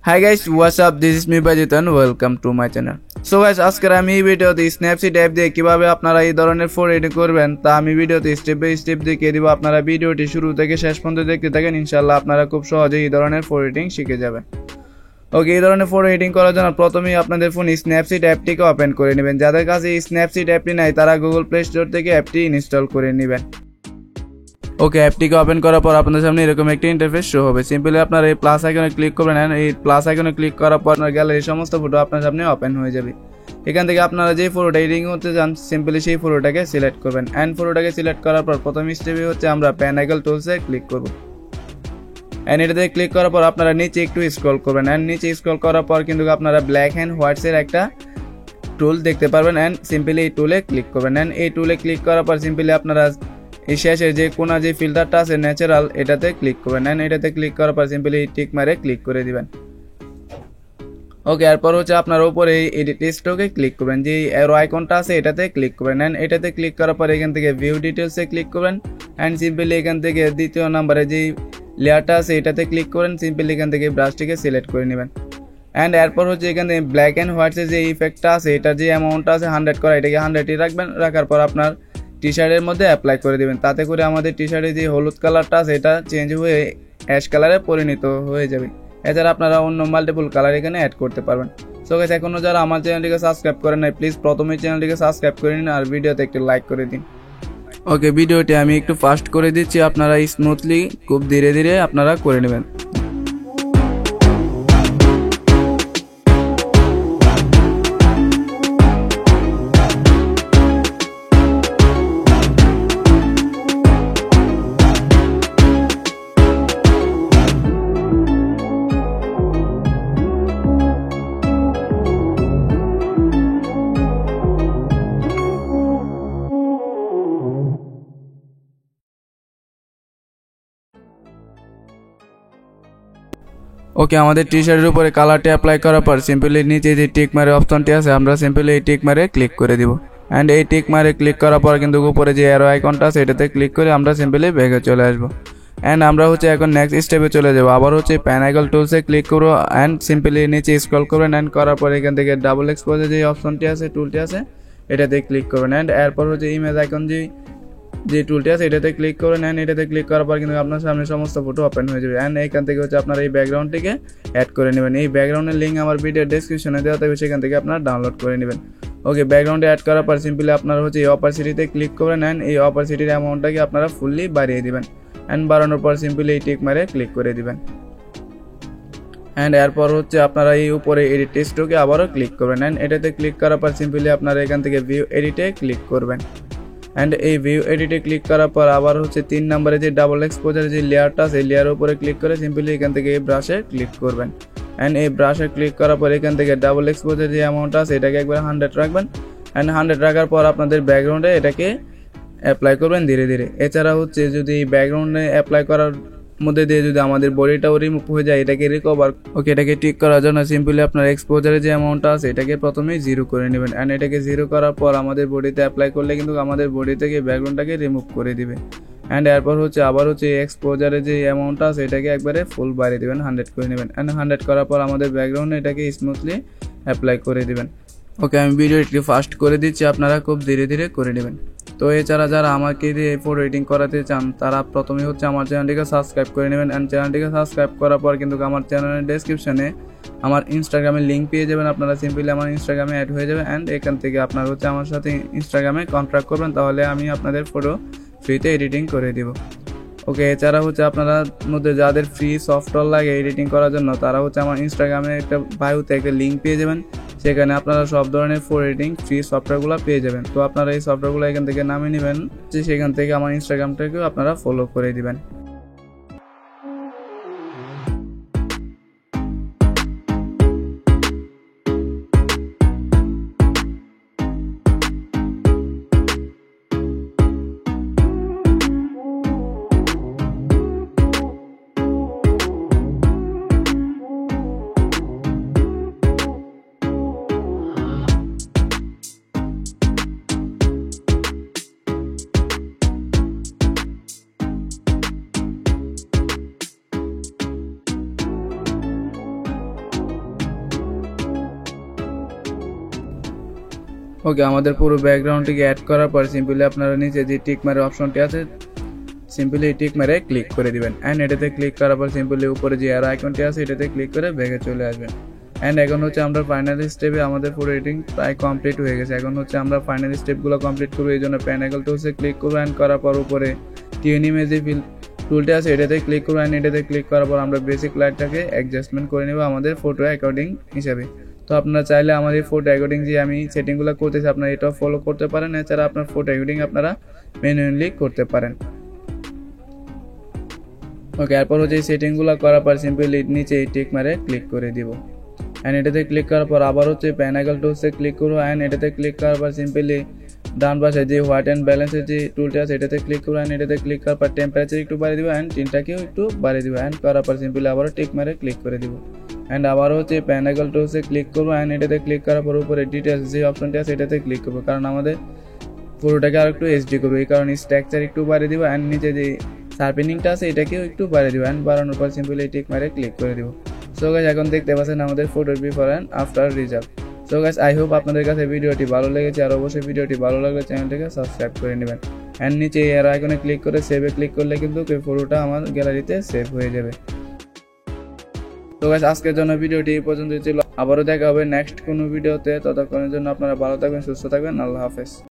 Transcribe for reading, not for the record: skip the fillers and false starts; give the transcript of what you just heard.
Hi guys, what's up? This is me Bajit and welcome to my channel. So guys, আজকে আমি এই ভিডিওতে স্ন্যাপসিট app দিয়ে কিভাবে আপনারা এই ধরনের ফটো এডিট করবেন তা আমি ভিডিওতে স্টেপ বাই স্টেপ দেখিয়ে দিব। আপনারা ভিডিওটি শুরু থেকে শেষ পর্যন্ত দেখতে থাকেন, ইনশাআল্লাহ আপনারা খুব সহজেই এই ধরনের ফটো এডিটিং শিখে যাবেন। ওকে, এই ধরনের ফটো এডিটিং করার জন্য প্রথমেই আপনাদের ফোনে স্ন্যাপসিট অ্যাপটিকে ওপেন করে নেবেন। যাদের কাছে এই স্ন্যাপসিট অ্যাপটি নাই তারা গুগল প্লে স্টোর থেকে অ্যাপটি ইনস্টল করে নেবেন। ওকে, অ্যাপটিকে ওপেন করার পর আপনাদের সামনে এরকম একটা ইন্টারফেস শো হবে। সিম্পলি আপনারা এই প্লাস আইকনে ক্লিক করবেন, এই প্লাস আইকনে ক্লিক করার পর আপনার গ্যালারির সমস্ত ফটো আপনার সামনে ওপেন হয়ে যাবে। এখান থেকে আপনারা যে ফটোটা এডিটিং করতে চান সিম্পলি সেই ফটোটাকে সিলেক্ট করবেন। অ্যান্ড ফটোটাকে সিলেক্ট করার পর প্রথম স্টেপে হচ্ছে আমরা প্যানাগল টুলসে ক্লিক করব। অ্যান্ড এটাতে ক্লিক করার পর আপনারা নিচে একটু স্ক্রল করবেন। অ্যান্ড নিচে স্ক্রল করার পর কিন্তু আপনারা ব্ল্যাক অ্যান্ড হোয়াইটসের একটা টুল দেখতে পারবেন। অ্যান্ড সিম্পলি এই টুলে ক্লিক করবেন। অ্যান্ড এই টুলে ক্লিক করার পর সিম্পলি আপনারা এই শেষে যে কোনা যে ফিল্টারটা আছে ন্যাচারাল, এটাতে ক্লিক করবেন। অ্যান্ড এটাতে ক্লিক করার পর সিম্পলি টিক মারে ক্লিক করে দিবেন। ওকে, এরপর হচ্ছে আপনার উপরে এই এডিট টেক্সটকে ক্লিক করবেন, যে অ্যারো আইকনটা আছে এটাতে ক্লিক করবেন। অ্যান্ড এটাতে ক্লিক করার পর এখান থেকে ভিউ ডিটেলসে ক্লিক করবেন। অ্যান্ড সিম্পলি এখান থেকে দ্বিতীয় নম্বরে যে লেয়ারটা আছে এটাতে ক্লিক করেন। সিম্পলি এখান থেকে ব্রাশটিকে সিলেক্ট করে নেবেন। অ্যান্ড এরপর হচ্ছে এখান থেকে ব্ল্যাক অ্যান্ড হোয়াইটসের যে ইফেক্টটা আছে এটার যে অ্যামাউন্টটা আছে 100 করা, এটাকে 100ই রাখবেন। রাখার পর আপনার টি শার্টের মধ্যে অ্যাপ্লাই করে দিবেন। তাতে করে আমাদের টি শার্টের যে হলুদ কালারটা আছে এটা চেঞ্জ হয়ে অ্যাশ কালারে পরিণত হয়ে যাবে। এছাড়া আপনারা অন্য মাল্টিপল কালার এখানে অ্যাড করতে পারবেন। সো গাইস, এখনো যারা আমার চ্যানেলটিকে সাবস্ক্রাইব করেন নাই প্লিজ প্রথমেই চ্যানেলটিকে সাবস্ক্রাইব করে নিন আর ভিডিওতে একটি লাইক করে দিন। ওকে, ভিডিওটি আমি একটু ফাস্ট করে দিচ্ছি, আপনারা স্মুথলি খুব ধীরে ধীরে আপনারা করে নেবেন। ওকে, আমাদের টি শার্টের উপরে কালারটি অ্যাপ্লাই করার পর সিম্পলি নিচে যে টিক মারে অপশনটি আছে আমরা সিম্পলি এই টিক মারে ক্লিক করে দিব। অ্যান্ড এই টিক মারে ক্লিক করার পর কিন্তু উপরে যে অ্যারো আইকনটা আছে এটাতে ক্লিক করে আমরা সিম্পলি ব্যাগে চলে আসবো। অ্যান্ড আমরা হচ্ছে এখন নেক্সট স্টেপে চলে যাবো। আবার হচ্ছে প্যানাগল টুলসে ক্লিক করবো। অ্যান্ড সিম্পলি নিচে স্ক্রল করবেন। অ্যান্ড করার পর এখান থেকে ডাবল এক্সপোজে যে অপশনটি আছে টুলটি আছে এটাতে ক্লিক করবেন। অ্যান্ড এরপর হচ্ছে ইমেজ আইকন যে টুলটি আছে এটাতে ক্লিক করবেন। অ্যান্ড এটাতে ক্লিক করার পর কিন্তু আপনার সামনে সমস্ত ফটো ওপেন হয়ে যাবে। অ্যান্ড এখান থেকে হচ্ছে আপনার এই ব্যাকগ্রাউন্ডটিকে অ্যাড করে নেবেন। এই ব্যাকগ্রাউন্ডের লিঙ্ক আমার ভিডিও ডেসক্রিপশনে দেওয়া থাকবে, সেখান থেকে আপনারা ডাউনলোড করে নেবেন। ওকে, ব্যাকগ্রাউন্ডে অ্যাড করার পর সিম্পলি আপনারা হচ্ছে এই অপারসিটিতে ক্লিক করবেন। অ্যান্ড এই অপারসিটির অ্যামাউন্টটাকে আপনারা ফুললি বাড়িয়ে দিবেন। অ্যান্ড বাড়ানোর পর সিম্পলি এই টিক মারে ক্লিক করে দিবেন। অ্যান্ড এরপর হচ্ছে আপনারা এই উপরে এডিট টেক্সটকে আবারও ক্লিক করবেন। অ্যান্ড এটাতে ক্লিক করার পর সিম্পলি আপনারা এখান থেকে ভিউ এডিটে ক্লিক করবেন। অ্যান্ড এই ভিউ এডিটে ক্লিক করার পর আবার হচ্ছে 3 নম্বরে যে ডাবল এক্সপোজার যে লেয়ারটা আছে এই লেয়ারের উপরে ক্লিক করে সিম্পলি এখান থেকে এই ব্রাশে ক্লিক করবেন। অ্যান্ড এই ব্রাশে ক্লিক করার পর এখান থেকে ডাবল এক্সপোজার যে অ্যামাউন্ট আছে এটাকে একবার 100 রাখবেন। অ্যান্ড 100 রাখার পর আপনাদের ব্যাকগ্রাউন্ডে এটাকে অ্যাপ্লাই করবেন ধীরে ধীরে। এছাড়া হচ্ছে যদি ব্যাকগ্রাউন্ডে অ্যাপ্লাই করার মধ্যে দিয়ে যদি আমাদের বডিটাও রিমুভ হয়ে যায় এটাকে রিকভার এটাকে ঠিক করার জন্য সিম্পলি আপনার এক্সপোজারের যে অ্যামাউন্টটা আছে এটাকে প্রথমেই 0 করে নেবেন। অ্যান্ড এটাকে 0 করার পর আমাদের বডিতে অ্যাপ্লাই করলে কিন্তু আমাদের বডি থেকে ব্যাকগ্রাউন্ডটাকে রিমুভ করে দিবে। অ্যান্ড এরপর হচ্ছে আবার হচ্ছে এক্সপোজারের যে অ্যামাউন্টটা আছে এটাকে একবারে ফুল বাড়িয়ে দেবেন, 100 করে নেবেন। অ্যান্ড 100 করার পর আমাদের ব্যাকগ্রাউন্ডে এটাকে স্মুথলি অ্যাপ্লাই করে দিবেন। ওকে, আমি ভিডিও একটু ফাস্ট করে দিচ্ছি, আপনারা খুব ধীরে ধীরে করে নেবেন। তো এছাড়া যারা আমাকে দিয়ে ফটো এডিটিং করাতে চান তারা প্রথমে হচ্ছে আমার চ্যানেলটিকে সাবস্ক্রাইব করে নেবেন। অ্যান্ড চ্যানেলটিকে সাবস্ক্রাইব করার পর কিন্তু আমার চ্যানেলের ডেসক্রিপশনে আমার ইনস্টাগ্রামের লিঙ্ক পেয়ে যাবেন। আপনারা সিম্পলি আমার ইনস্টাগ্রামে অ্যাড হয়ে যাবেন। অ্যান্ড এখান থেকে আপনারা হচ্ছে আমার সাথে ইনস্টাগ্রামে কন্ট্যাক্ট করবেন, তাহলে আমি আপনাদের ফটো ফ্রিতে এডিটিং করে দিব। ওকে, এছাড়া হচ্ছে আপনারা মধ্যে যাদের ফ্রি সফটওয়্যার লাগে এডিটিং করার জন্য তারা হচ্ছে আমার ইনস্টাগ্রামে একটা বায়োতে একটা লিঙ্ক পেয়ে যাবেন, সেখানে আপনারা সব ধরনের ফটো এডিটিং ফ্রি সফটওয়্যারগুলো পেয়ে যাবেন। তো আপনারা এই সফটওয়্যারগুলো এখান থেকে নামিয়ে নেবেন, সেখান থেকে আমার ইনস্টাগ্রামটাকেও আপনারা ফলো করে দিবেন। ওকে, আমাদের পুরো ব্যাকগ্রাউন্ডটিকে অ্যাড করার পর সিম্পলি আপনারা নিচে যে টিক মারে অপশনটি আছে সিম্পলি টিক মারে ক্লিক করে দিবেন। অ্যান্ড এটাতে ক্লিক করার পর সিম্পলি উপরে যে অ্যারো আইকনটি আছে এটাতে ক্লিক করে ব্যাগে চলে আসবেন। অ্যান্ড এখন হচ্ছে আমরা ফাইনাল স্টেপে আমাদের পুরো এডিটিং প্রায় কমপ্লিট হয়ে গেছে। এখন হচ্ছে আমরা ফাইনাল স্টেপগুলো কমপ্লিট করবো, এই জন্য প্যানেল টুলসে ক্লিক করবো। অ্যান্ড করার পর উপরে টিউন ইমেজ যে টুলটা আছে এটাতে ক্লিক করবো। অ্যান্ড এটাতে ক্লিক করার পর আমরা বেসিক লাইটটাকে অ্যাডজাস্টমেন্ট করে নেবো আমাদের ফটো অ্যাকর্ডিং হিসাবে। তো আপনারা চাইলে আমাদের ফটো অ্যাকর্ডিং যে আমি সেটিংগুলো করতেছি আপনারা এটাও ফলো করতে পারেন। এছাড়া আপনার ফটো অ্যাকর্ডিং আপনারা ম্যানুয়ালি করতে পারেন। ওকে, এরপর হচ্ছে এই সেটিংগুলো করার পর সিম্পলি নিচে এই টিক মারে ক্লিক করে দিব। অ্যান্ড এটাতে ক্লিক করার পর আবার হচ্ছে প্যানেল টুলসে ক্লিক করবো। অ্যান্ড এটাতে ক্লিক করার পর সিম্পলি ডান পাশে যে হোয়াইট অ্যান্ড ব্যালেন্সের যে টুলটা আছে এটাতে ক্লিক করবো। অ্যান্ড এটাতে ক্লিক করার পর টেম্পারেচার একটু বাড়িয়ে দিব অ্যান্ড টিনটাকেও একটু বাড়িয়ে দিব। অ্যান্ড করার পর সিম্পলি আবারও টিক মারে ক্লিক করে দিব। অ্যান্ড আবারও হচ্ছে প্যানেল টুলসে ক্লিক করবো। অ্যান্ড এটাতে ক্লিক করার পর উপরে ডিটেলস যে অপশনটি আছে এটাতে ক্লিক করবো, কারণ আমাদের পুরোটাকে আর একটু এইচডি করবো, এই কারণে স্ট্রাকচার একটু বাড়িয়ে দিব। অ্যান্ড নিচে যে শার্পেনিংটা আছে এটাকেও একটু বাড়িয়ে দিব। অ্যান্ড বাড়ানোর পর সিম্পলি টিক মারে ক্লিক করে দিব। সো গাইস, এখন দেখতে পাচ্ছেন আমাদের ফটোর before and after result. So guys, I hope আপনাদের কাছে ভিডিওটি ভালো লেগেছে, আর অবশ্যই ভিডিওটি ভালো লাগলে চ্যানেলটিকে সাবস্ক্রাইব করে নেবেন। অ্যান্ড নিচে এর আইকনে ক্লিক করে সেভে ক্লিক করলে কিন্তু এই ফটোটা আমার গ্যালারিতে সেভ হয়ে যাবে। তো গাইস, আজকের জন্য ভিডিওটি এই পর্যন্তই ছিল। আবারও দেখা হবে নেক্সট কোনো ভিডিওতে। ততক্ষণের জন্য আপনারা ভালো থাকবেন, সুস্থ থাকবেন। আল্লাহ হাফেজ।